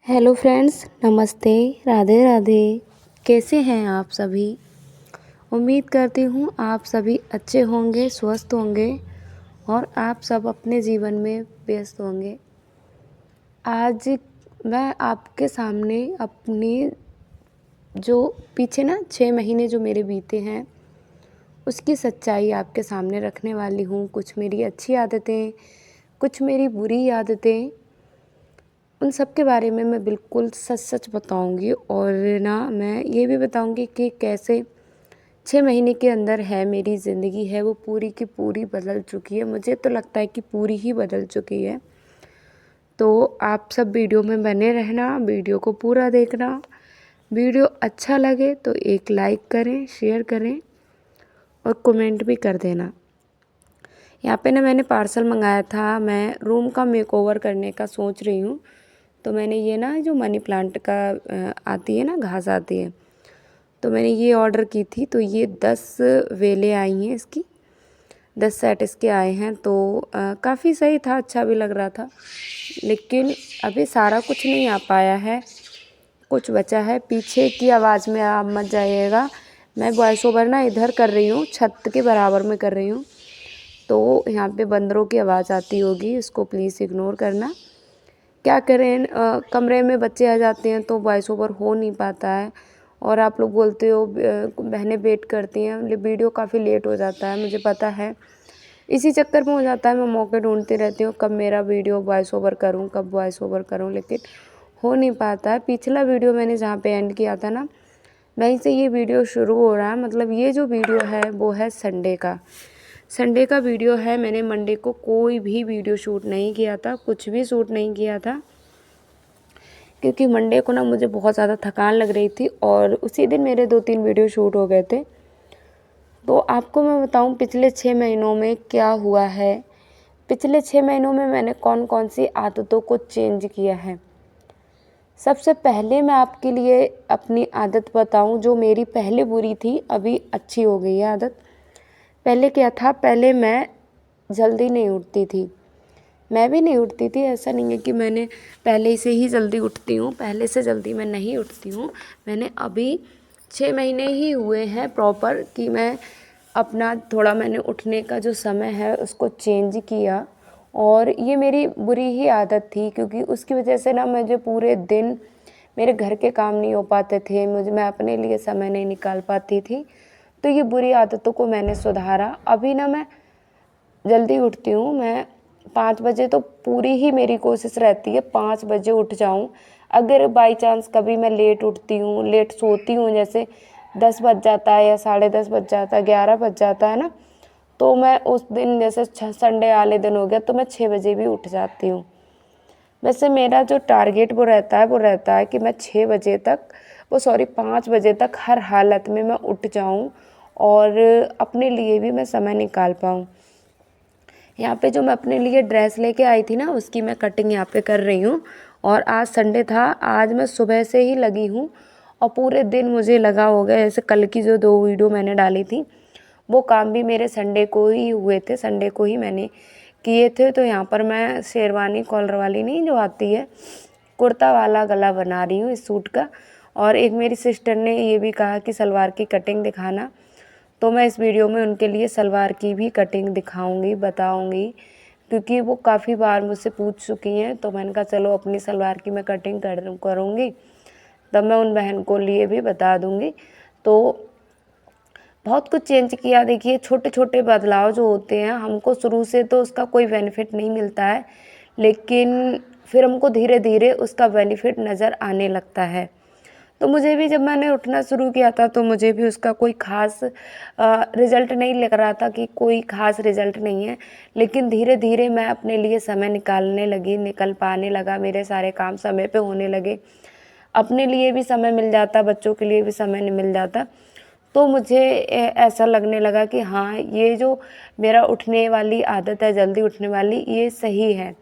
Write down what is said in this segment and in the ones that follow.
Hello friends, नमस्ते। राधे राधे। कैसे हैं आप सभी? उम्मीद करती हूँ आप सभी अच्छे होंगे, स्वस्थ होंगे और आप सब अपने जीवन में व्यस्त होंगे। आज मैं आपके सामने अपनी जो पीछे 6 महीने जो मेरे बीते हैं उसकी सच्चाई आपके सामने रखने वाली हूँ। कुछ मेरी अच्छी आदतें, कुछ मेरी बुरी आदतें, उन सब के बारे में मैं बिल्कुल सच सच बताऊंगी। और मैं ये भी बताऊंगी कि कैसे 6 महीने के अंदर है मेरी ज़िंदगी है वो पूरी की पूरी बदल चुकी है। मुझे तो लगता है कि पूरी ही बदल चुकी है। तो आप सब वीडियो में बने रहना, वीडियो को पूरा देखना। वीडियो अच्छा लगे तो एक लाइक करें, शेयर करें और कमेंट भी कर देना। यहाँ पे मैंने पार्सल मंगाया था। मैं रूम का मेकओवर करने का सोच रही हूँ। तो मैंने ये जो मनी प्लांट का आती है घास आती है, तो मैंने ये ऑर्डर की थी। तो ये 10 वेलें आई हैं, इसकी 10 सेट इसके आए हैं। तो काफ़ी सही था, अच्छा भी लग रहा था। लेकिन अभी सारा कुछ नहीं आ पाया है, कुछ बचा है। पीछे की आवाज़ में आप मत जाइएगा। मैं वॉइस ओवर इधर कर रही हूँ, छत के बराबर में कर रही हूँ। तो यहाँ पे बंदरों की आवाज़ आती होगी, इसको प्लीज़ इग्नोर करना। क्या करें, कमरे में बच्चे आ जाते हैं तो वॉइस ओवर हो नहीं पाता है। और आप लोग बोलते हो बहनें वेट करती हैं, वीडियो काफ़ी लेट हो जाता है, मुझे पता है। इसी चक्कर में हो जाता है, मैं मौके ढूंढती रहती हूँ कब मेरा वीडियो वॉइस ओवर करूँ, कब वॉइस ओवर करूँ, लेकिन हो नहीं पाता है। पिछला वीडियो मैंने जहाँ पे एंड किया था वहीं से ये वीडियो शुरू हो रहा है। मतलब ये जो वीडियो है वो है संडे का वीडियो है। मैंने मंडे को कोई भी वीडियो शूट नहीं किया था, कुछ भी शूट नहीं किया था, क्योंकि मंडे को मुझे बहुत ज़्यादा थकान लग रही थी और उसी दिन मेरे 2-3 वीडियो शूट हो गए थे। तो आपको मैं बताऊं पिछले 6 महीनों में क्या हुआ है। पिछले 6 महीनों में मैंने कौन कौन सी आदतों को चेंज किया है। सबसे पहले मैं आपके लिए अपनी आदत बताऊं जो मेरी पहले बुरी थी, अभी अच्छी हो गई है आदत। पहले क्या था, पहले मैं जल्दी नहीं उठती थी। मैं भी नहीं उठती थी, ऐसा नहीं है कि मैंने पहले से ही जल्दी उठती हूँ, पहले से जल्दी मैं नहीं उठती हूँ। मैंने अभी 6 महीने ही हुए हैं प्रॉपर कि मैं अपना थोड़ा मैंने उठने का जो समय है उसको चेंज किया। और ये मेरी बुरी ही आदत थी, क्योंकि उसकी वजह से मुझे पूरे दिन मेरे घर के काम नहीं हो पाते थे, मैं अपने लिए समय नहीं निकाल पाती थी। तो ये बुरी आदतों को मैंने सुधारा। अभी मैं जल्दी उठती हूँ। मैं 5 बजे तो पूरी ही मेरी कोशिश रहती है 5 बजे उठ जाऊँ। अगर बाई चांस कभी मैं लेट उठती हूँ, लेट सोती हूँ, जैसे 10 बज जाता है या 10:30 बज जाता है, 11 बज जाता है तो मैं उस दिन, जैसे संडे वाले दिन हो गया, तो मैं 6 बजे भी उठ जाती हूँ। वैसे मेरा जो टारगेट वो रहता है कि मैं 6 बजे तक, 5 बजे तक हर हालत में मैं उठ जाऊँ और अपने लिए भी मैं समय निकाल पाऊँ। यहाँ पे जो मैं अपने लिए ड्रेस लेके आई थी उसकी मैं कटिंग यहाँ पे कर रही हूँ। और आज संडे था, आज मैं सुबह से ही लगी हूँ और पूरे दिन मुझे लगा हो गया। जैसे कल की जो 2 वीडियो मैंने डाली थी वो काम भी मेरे संडे को ही हुए थे, संडे को ही मैंने किए थे। तो यहाँ पर मैं शेरवानी कॉलर वाली नहीं जो आती है, कुर्ता वाला गला बना रही हूँ इस सूट का। और एक मेरी सिस्टर ने ये भी कहा कि सलवार की कटिंग दिखाना, तो मैं इस वीडियो में उनके लिए सलवार की भी कटिंग दिखाऊंगी, बताऊंगी, क्योंकि वो काफ़ी बार मुझसे पूछ चुकी हैं। तो मैंने कहा चलो अपनी सलवार की मैं कटिंग करूँगी, तब मैं उन बहन को लिए भी बता दूँगी। तो बहुत कुछ चेंज किया। देखिए, छोटे छोटे बदलाव जो होते हैं, हमको शुरू से तो उसका कोई बेनिफिट नहीं मिलता है, लेकिन फिर हमको धीरे धीरे उसका बेनिफिट नज़र आने लगता है। तो मुझे भी, जब मैंने उठना शुरू किया था, तो मुझे भी उसका कोई ख़ास रिज़ल्ट नहीं लग रहा था कि कोई ख़ास रिज़ल्ट नहीं है। लेकिन धीरे धीरे मैं अपने लिए समय निकालने लगी, निकल पाने लगा, मेरे सारे काम समय पे होने लगे, अपने लिए भी समय मिल जाता, बच्चों के लिए भी समय नहीं मिल जाता। तो मुझे ऐसा लगने लगा कि हाँ, ये जो मेरा उठने वाली आदत है, जल्दी उठने वाली, ये सही है।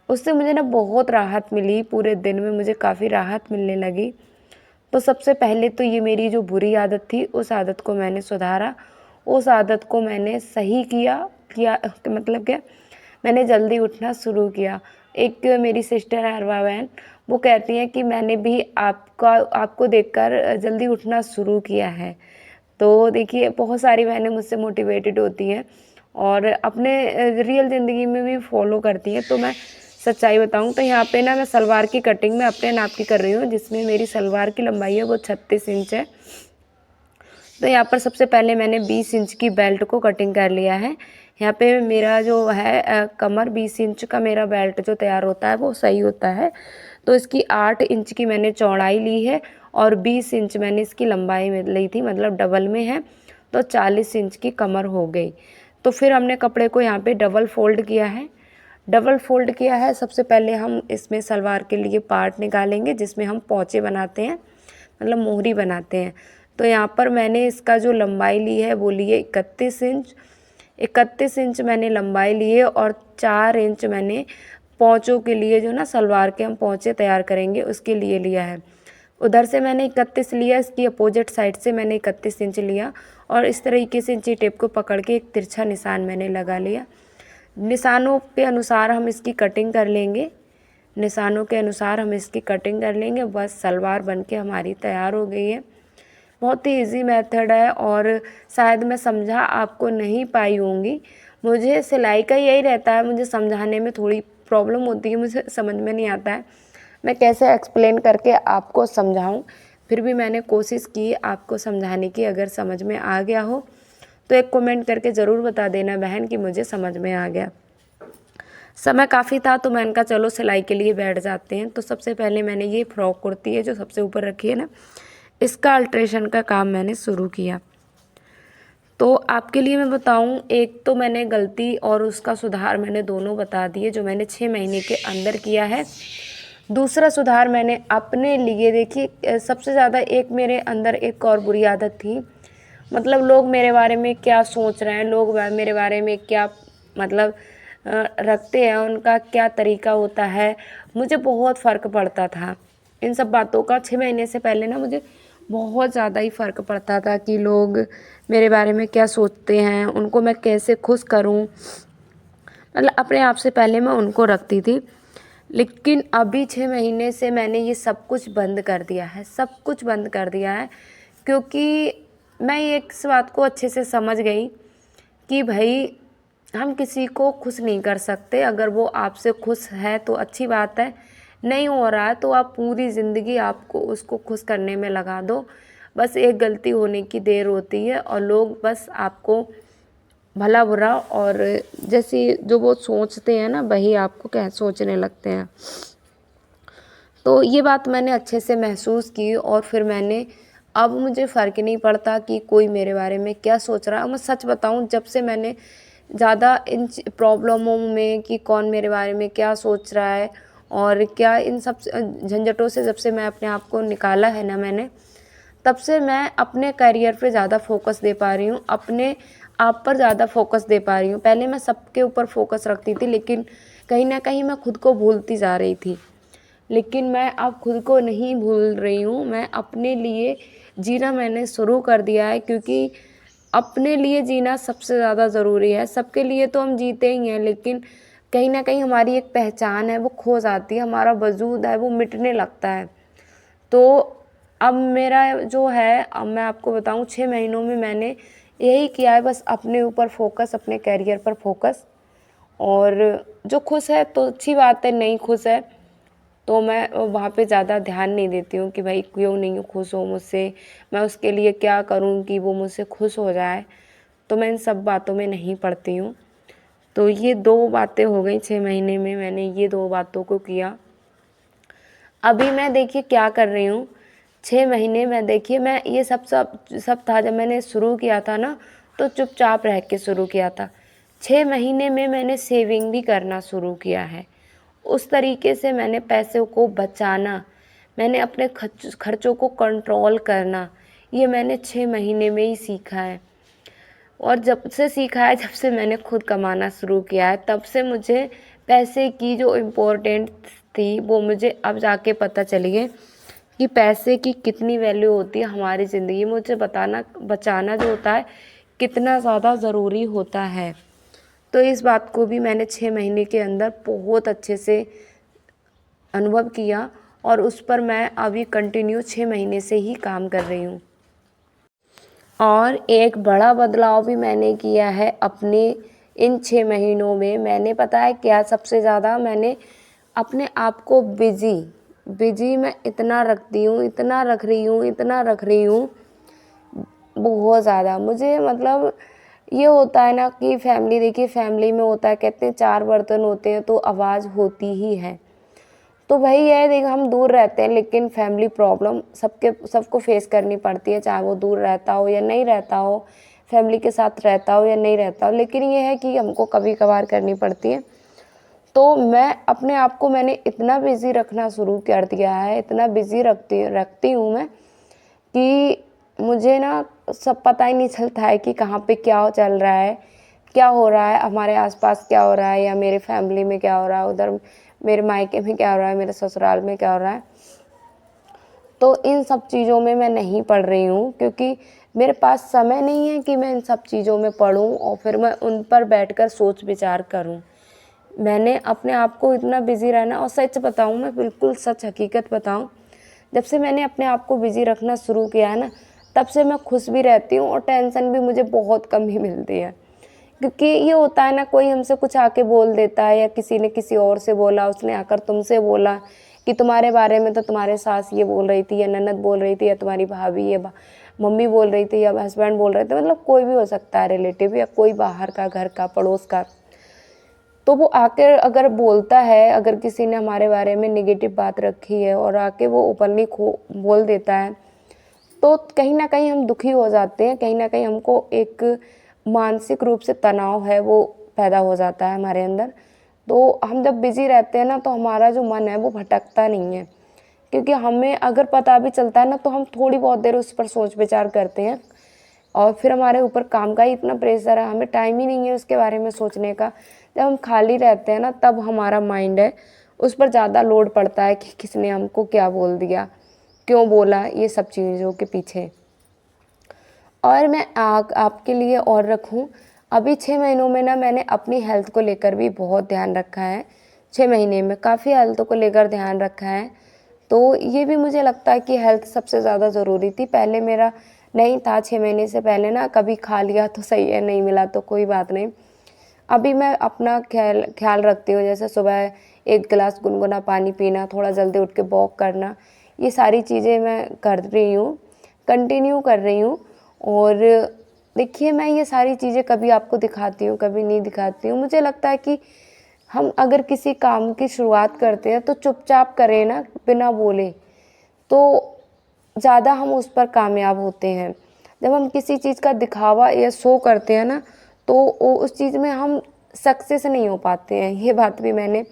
उससे मुझे बहुत राहत मिली, पूरे दिन में मुझे काफ़ी राहत मिलने लगी। तो सबसे पहले तो ये मेरी जो बुरी आदत थी, उस आदत को मैंने सुधारा, उस आदत को मैंने सही किया मतलब क्या, मैंने जल्दी उठना शुरू किया। एक मेरी सिस्टर है अरवा बहन, वो कहती हैं कि मैंने भी आपको देखकर जल्दी उठना शुरू किया है। तो देखिए बहुत सारी बहनें मुझसे मोटिवेटेड होती हैं और अपने रियल ज़िंदगी में भी फॉलो करती हैं। तो मैं सच्चाई बताऊँ तो यहाँ पे ना मैं सलवार की कटिंग में अपने नाप की कर रही हूँ, जिसमें मेरी सलवार की लंबाई है वो 36 इंच है। तो यहाँ पर सबसे पहले मैंने 20 इंच की बेल्ट को कटिंग कर लिया है। यहाँ पे मेरा जो है कमर 20 इंच का मेरा बेल्ट जो तैयार होता है वो सही होता है। तो इसकी 8 इंच की मैंने चौड़ाई ली है और 20 इंच मैंने इसकी लंबाई में ली थी, मतलब डबल में है, तो 40 इंच की कमर हो गई। तो फिर हमने कपड़े को यहाँ पे डबल फोल्ड किया है। डबल फोल्ड किया है, सबसे पहले हम इसमें सलवार के लिए पार्ट निकालेंगे जिसमें हम पोंचे बनाते हैं, मतलब मोहरी बनाते हैं। तो यहाँ पर मैंने इसका जो लंबाई ली है वो ली है 31 इंच। 31 इंच मैंने लंबाई ली है और 4 इंच मैंने पोंचों के लिए, जो ना सलवार के हम पोंचे तैयार करेंगे उसके लिए लिया है। उधर से मैंने 31 लिया, इसकी अपोजिट साइड से मैंने 31 इंच लिया और इस तरीके से इंची टेप को पकड़ के एक तिरछा निशान मैंने लगा लिया। निशानों के अनुसार हम इसकी कटिंग कर लेंगे, निशानों के अनुसार हम इसकी कटिंग कर लेंगे। बस सलवार बनके हमारी तैयार हो गई है। बहुत ही इजी मेथड है और शायद मैं समझा आपको नहीं पाई होंगी। मुझे सिलाई का यही रहता है, मुझे समझाने में थोड़ी प्रॉब्लम होती है, मुझे समझ में नहीं आता है मैं कैसे एक्सप्लेन करके आपको समझाऊं। फिर भी मैंने कोशिश की आपको समझाने की। अगर समझ में आ गया हो तो एक कमेंट करके ज़रूर बता देना बहन कि मुझे समझ में आ गया। समय काफ़ी था तो मैंने कहा चलो सिलाई के लिए बैठ जाते हैं। तो सबसे पहले मैंने ये फ्रॉक कुर्ती है जो सबसे ऊपर रखी है ना, इसका अल्ट्रेशन का काम मैंने शुरू किया। तो आपके लिए मैं बताऊं, एक तो मैंने गलती और उसका सुधार मैंने दोनों बता दिए जो मैंने 6 महीने के अंदर किया है। दूसरा सुधार मैंने अपने लिए, देखिए सबसे ज़्यादा एक मेरे अंदर एक और बुरी आदत थी, मतलब लोग मेरे बारे में क्या सोच रहे हैं, लोग मेरे बारे में क्या मतलब रखते हैं, उनका क्या तरीका होता है, मुझे बहुत फ़र्क पड़ता था इन सब बातों का। 6 महीने से पहले ना मुझे बहुत ज़्यादा ही फ़र्क पड़ता था कि लोग मेरे बारे में क्या सोचते हैं, उनको मैं कैसे खुश करूं, मतलब अपने आप से पहले मैं उनको रखती थी। लेकिन अभी 6 महीने से मैंने ये सब कुछ बंद कर दिया है, सब कुछ बंद कर दिया है, क्योंकि मैं एक इस बात को अच्छे से समझ गई कि भाई हम किसी को खुश नहीं कर सकते। अगर वो आपसे खुश है तो अच्छी बात है, नहीं हो रहा है तो आप पूरी ज़िंदगी आपको उसको खुश करने में लगा दो। बस एक गलती होने की देर होती है और लोग बस आपको भला बुरा और जैसी जो वो सोचते हैं ना वही आपको कह सोचने लगते हैं। तो ये बात मैंने अच्छे से महसूस की और फिर मैंने, अब मुझे फ़र्क नहीं पड़ता कि कोई मेरे बारे में क्या सोच रहा है। मैं सच बताऊं, जब से मैंने ज़्यादा इन प्रॉब्लमों में कि कौन मेरे बारे में क्या सोच रहा है और क्या, इन सब झंझटों से जब से मैं अपने आप को निकाला है ना मैंने, तब से मैं अपने करियर पे ज़्यादा फोकस दे पा रही हूँ, अपने आप पर ज़्यादा फोकस दे पा रही हूँ। पहले मैं सबके ऊपर फोकस रखती थी लेकिन कहीं ना कहीं मैं खुद को भूलती जा रही थी। लेकिन मैं अब खुद को नहीं भूल रही हूँ, मैं अपने लिए जीना मैंने शुरू कर दिया है, क्योंकि अपने लिए जीना सबसे ज़्यादा ज़रूरी है। सबके लिए तो हम जीते ही हैं लेकिन कहीं ना कहीं हमारी एक पहचान है वो खो जाती है, हमारा वजूद है वो मिटने लगता है। तो अब मेरा जो है, अब मैं आपको बताऊं, 6 महीनों में मैंने यही किया है, बस अपने ऊपर फोकस, अपने कैरियर पर फोकस। और जो खुश है तो अच्छी बात है, नहीं खुश है तो मैं वहाँ पे ज़्यादा ध्यान नहीं देती हूँ कि भाई क्यों नहीं खुश हो मुझसे, मैं उसके लिए क्या करूँ कि वो मुझसे खुश हो जाए। तो मैं इन सब बातों में नहीं पड़ती हूँ। तो ये 2 बातें हो गई 6 महीने में, मैंने ये 2 बातों को किया। अभी मैं देखिए क्या कर रही हूँ, 6 महीने में देखिए मैं ये सब था। जब मैंने शुरू किया था ना तो चुपचाप रह के शुरू किया था। 6 महीने में मैंने सेविंग भी करना शुरू किया है, उस तरीके से मैंने पैसों को बचाना, मैंने अपने खर्चों को कंट्रोल करना, ये मैंने 6 महीने में ही सीखा है। और जब से सीखा है, जब से मैंने खुद कमाना शुरू किया है, तब से मुझे पैसे की जो इम्पोर्टेंट थी वो मुझे अब जाके पता चली है कि पैसे की कितनी वैल्यू होती है हमारी ज़िंदगी में। मुझे बचाना जो होता है कितना ज़्यादा ज़रूरी होता है। तो इस बात को भी मैंने 6 महीने के अंदर बहुत अच्छे से अनुभव किया और उस पर मैं अभी कंटिन्यू 6 महीने से ही काम कर रही हूँ। और एक बड़ा बदलाव भी मैंने किया है अपने इन 6 महीनों में। मैंने पता है क्या, सबसे ज़्यादा मैंने अपने आप को बिजी मैं इतना रखती हूँ, इतना रख रही हूँ बहुत ज़्यादा। मुझे मतलब ये होता है ना कि फैमिली, देखिए फैमिली में होता है, कहते हैं 4 बर्तन होते हैं तो आवाज़ होती ही है। तो वही है, देखो हम दूर रहते हैं लेकिन फैमिली प्रॉब्लम सबको फेस करनी पड़ती है, चाहे वो दूर रहता हो या नहीं रहता हो, फैमिली के साथ रहता हो या नहीं रहता हो, लेकिन ये है कि हमको कभी कभार करनी पड़ती है। तो मैं अपने आप को मैंने इतना बिज़ी रखना शुरू कर दिया है, इतना बिज़ी रखती हूँ मैं कि मुझे ना सब पता ही नहीं चलता है कि कहाँ पे क्या चल रहा है, क्या हो रहा है, हमारे आसपास क्या हो रहा है, या मेरे फैमिली में क्या हो रहा है, उधर मेरे मायके में क्या हो रहा है, मेरे ससुराल में क्या हो रहा है। तो इन सब चीज़ों में मैं नहीं पढ़ रही हूँ क्योंकि मेरे पास समय नहीं है कि मैं इन सब चीज़ों में पढ़ूँ और फिर मैं उन पर बैठकर सोच विचार करूँ। मैंने अपने आप को इतना बिज़ी रहना, और सच बताऊँ, मैं बिल्कुल सच हकीकत बताऊँ, जब से मैंने अपने आप को बिज़ी रखना शुरू किया है ना, तब से मैं खुश भी रहती हूँ और टेंशन भी मुझे बहुत कम ही मिलती है। क्योंकि ये होता है ना, कोई हमसे कुछ आके बोल देता है या किसी ने किसी और से बोला, उसने आकर तुमसे बोला कि तुम्हारे बारे में तो तुम्हारे सास ये बोल रही थी या ननद बोल रही थी या तुम्हारी भाभी या मम्मी बोल रही थी या हस्बैंड बोल रहे थे, मतलब कोई भी हो सकता है, रिलेटिव या कोई बाहर का, घर का, पड़ोस का। तो वो आकर अगर बोलता है, अगर किसी ने हमारे बारे में नेगेटिव बात रखी है और आके वो ओपनली बोल देता है, तो कहीं ना कहीं हम दुखी हो जाते हैं, कहीं ना कहीं हमको एक मानसिक रूप से तनाव है वो पैदा हो जाता है हमारे अंदर। तो हम जब बिज़ी रहते हैं ना, तो हमारा जो मन है वो भटकता नहीं है, क्योंकि हमें अगर पता भी चलता है ना, तो हम थोड़ी बहुत देर उस पर सोच विचार करते हैं और फिर हमारे ऊपर काम का ही इतना प्रेशर है, हमें टाइम ही नहीं है उसके बारे में सोचने का। जब हम खाली रहते हैं ना, तब हमारा माइंड है उस पर ज़्यादा लोड पड़ता है कि किसने हमको क्या बोल दिया, क्यों बोला, ये सब चीज़ों के पीछे। और मैं आपके लिए और रखूं, अभी 6 महीनों में ना मैंने अपनी हेल्थ को लेकर भी बहुत ध्यान रखा है। 6 महीने में काफ़ी हेल्थ को लेकर ध्यान रखा है। तो ये भी मुझे लगता है कि हेल्थ सबसे ज़्यादा ज़रूरी थी। पहले मेरा नहीं था, 6 महीने से पहले ना कभी खा लिया तो सही है, नहीं मिला तो कोई बात नहीं। अभी मैं अपना ख्याल रखती हूँ, जैसे सुबह 1 गिलास गुनगुना पानी पीना, थोड़ा जल्दी उठ के वॉक करना, ये सारी चीज़ें मैं कर रही हूँ, कंटिन्यू कर रही हूँ। और देखिए, मैं ये सारी चीज़ें कभी आपको दिखाती हूँ, कभी नहीं दिखाती हूँ। मुझे लगता है कि हम अगर किसी काम की शुरुआत करते हैं तो चुपचाप करें ना, बिना बोले, तो ज़्यादा हम उस पर कामयाब होते हैं। जब हम किसी चीज़ का दिखावा या शो करते हैं ना, तो उस चीज़ में हम सक्सेस नहीं हो पाते हैं। ये बात भी मैंने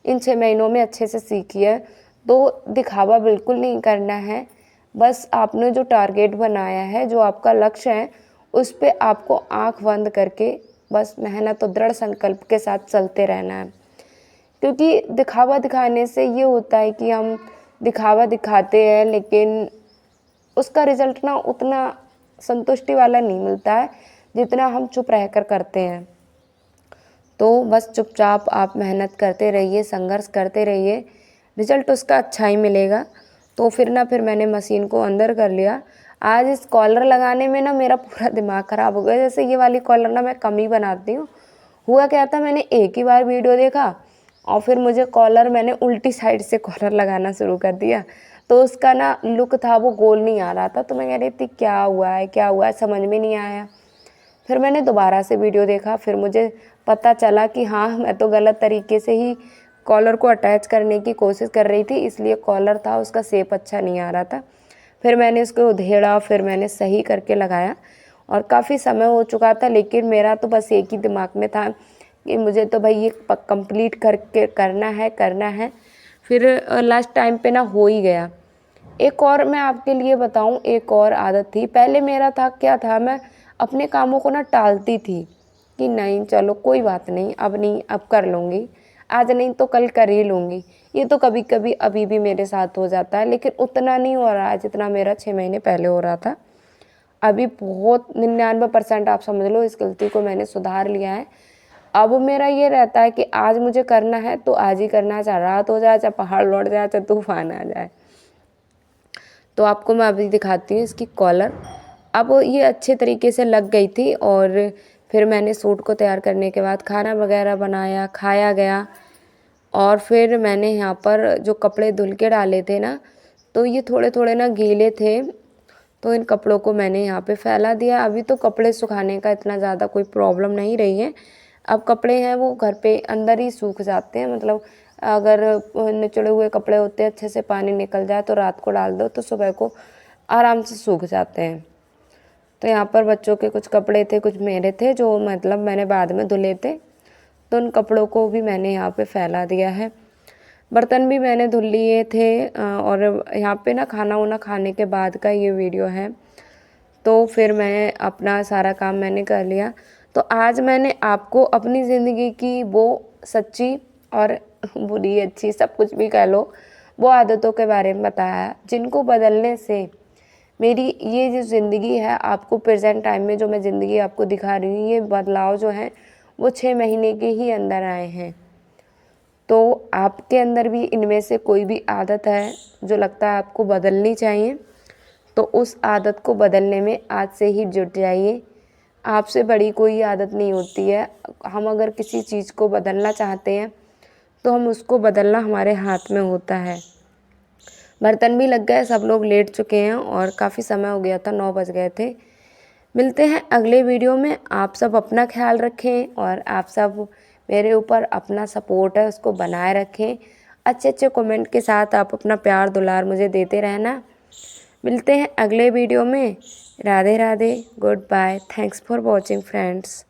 इन 6 महीनों में अच्छे से सीखी है। तो दिखावा बिल्कुल नहीं करना है, बस आपने जो टारगेट बनाया है, जो आपका लक्ष्य है, उस पे आपको आँख बंद करके बस मेहनत और दृढ़ संकल्प के साथ चलते रहना है। क्योंकि दिखावा दिखाने से ये होता है कि हम दिखावा दिखाते हैं, लेकिन उसका रिज़ल्ट ना उतना संतुष्टि वाला नहीं मिलता है जितना हम चुप रहकर करते हैं। तो बस चुपचाप आप मेहनत करते रहिए, संघर्ष करते रहिए, रिज़ल्ट उसका अच्छा ही मिलेगा। तो फिर मैंने मशीन को अंदर कर लिया। आज इस कॉलर लगाने में ना मेरा पूरा दिमाग ख़राब हो गया। जैसे ये वाली कॉलर ना मैं कम ही बनाती हूँ। हुआ क्या था, मैंने एक ही बार वीडियो देखा और फिर मुझे मैंने उल्टी साइड से कॉलर लगाना शुरू कर दिया। तो उसका ना लुक था वो गोल नहीं आ रहा था। तो मैं कह रही थी क्या हुआ है, समझ में नहीं आया। फिर मैंने दोबारा से वीडियो देखा, फिर मुझे पता चला कि हाँ, मैं तो गलत तरीके से ही कॉलर को अटैच करने की कोशिश कर रही थी, इसलिए कॉलर था उसका शेप अच्छा नहीं आ रहा था। फिर मैंने उसको उधेड़ा, फिर मैंने सही करके लगाया और काफ़ी समय हो चुका था, लेकिन मेरा तो बस एक ही दिमाग में था कि मुझे तो भाई ये कंप्लीट करके करना है। फिर लास्ट टाइम पे ना हो ही गया। एक और मैं आपके लिए बताऊं, एक और आदत थी पहले मेरा, था क्या था, मैं अपने कामों को ना टालती थी कि नहीं चलो कोई बात नहीं, अब नहीं, अब कर लूँगी, आज नहीं तो कल कर ही लूँगी। ये तो कभी कभी अभी भी मेरे साथ हो जाता है, लेकिन उतना नहीं हो रहा है जितना मेरा 6 महीने पहले हो रहा था। अभी बहुत 99% आप समझ लो इस गलती को मैंने सुधार लिया है। अब मेरा ये रहता है कि आज मुझे करना है तो आज ही करना है, चाहे रात हो जाए, चाहे पहाड़ लौट जाए, चाहे तूफान आ जाए। तो आपको मैं अभी दिखाती हूँ इसकी कॉलर। अब ये अच्छे तरीके से लग गई थी और फिर मैंने सूट को तैयार करने के बाद खाना वगैरह बनाया, खाया गया और फिर मैंने यहाँ पर जो कपड़े धुल के डाले थे ना, तो ये थोड़े थोड़े ना गीले थे, तो इन कपड़ों को मैंने यहाँ पे फैला दिया। अभी तो कपड़े सुखाने का इतना ज़्यादा कोई प्रॉब्लम नहीं रही है। अब कपड़े हैं वो घर पे अंदर ही सूख जाते हैं, मतलब अगर निचड़े हुए कपड़े होते हैं, अच्छे से पानी निकल जाए तो रात को डाल दो तो सुबह को आराम से सूख जाते हैं। तो यहाँ पर बच्चों के कुछ कपड़े थे, कुछ मेरे थे, जो मतलब मैंने बाद में धुले थे, तो उन कपड़ों को भी मैंने यहाँ पे फैला दिया है। बर्तन भी मैंने धुल लिए थे और यहाँ पे ना खाना वाना खाने के बाद का ये वीडियो है। तो फिर मैं अपना सारा काम मैंने कर लिया। तो आज मैंने आपको अपनी ज़िंदगी की वो सच्ची और बुरी अच्छी सब कुछ भी कह लो, वो आदतों के बारे में बताया जिनको बदलने से मेरी ये जो ज़िंदगी है, आपको प्रेजेंट टाइम में जो मैं ज़िंदगी आपको दिखा रही हूँ, ये बदलाव जो हैं वो 6 महीने के ही अंदर आए हैं। तो आपके अंदर भी इनमें से कोई भी आदत है जो लगता है आपको बदलनी चाहिए, तो उस आदत को बदलने में आज से ही जुट जाइए। आपसे बड़ी कोई आदत नहीं होती है। हम अगर किसी चीज़ को बदलना चाहते हैं तो हम उसको बदलना हमारे हाथ में होता है। बर्तन भी लग गए, सब लोग लेट चुके हैं और काफ़ी समय हो गया था, 9 बज गए थे। मिलते हैं अगले वीडियो में। आप सब अपना ख्याल रखें और आप सब मेरे ऊपर अपना सपोर्ट है उसको बनाए रखें। अच्छे अच्छे कमेंट के साथ आप अपना प्यार दुलार मुझे देते रहना। मिलते हैं अगले वीडियो में। Radhe Radhe, goodbye, thanks for watching friends.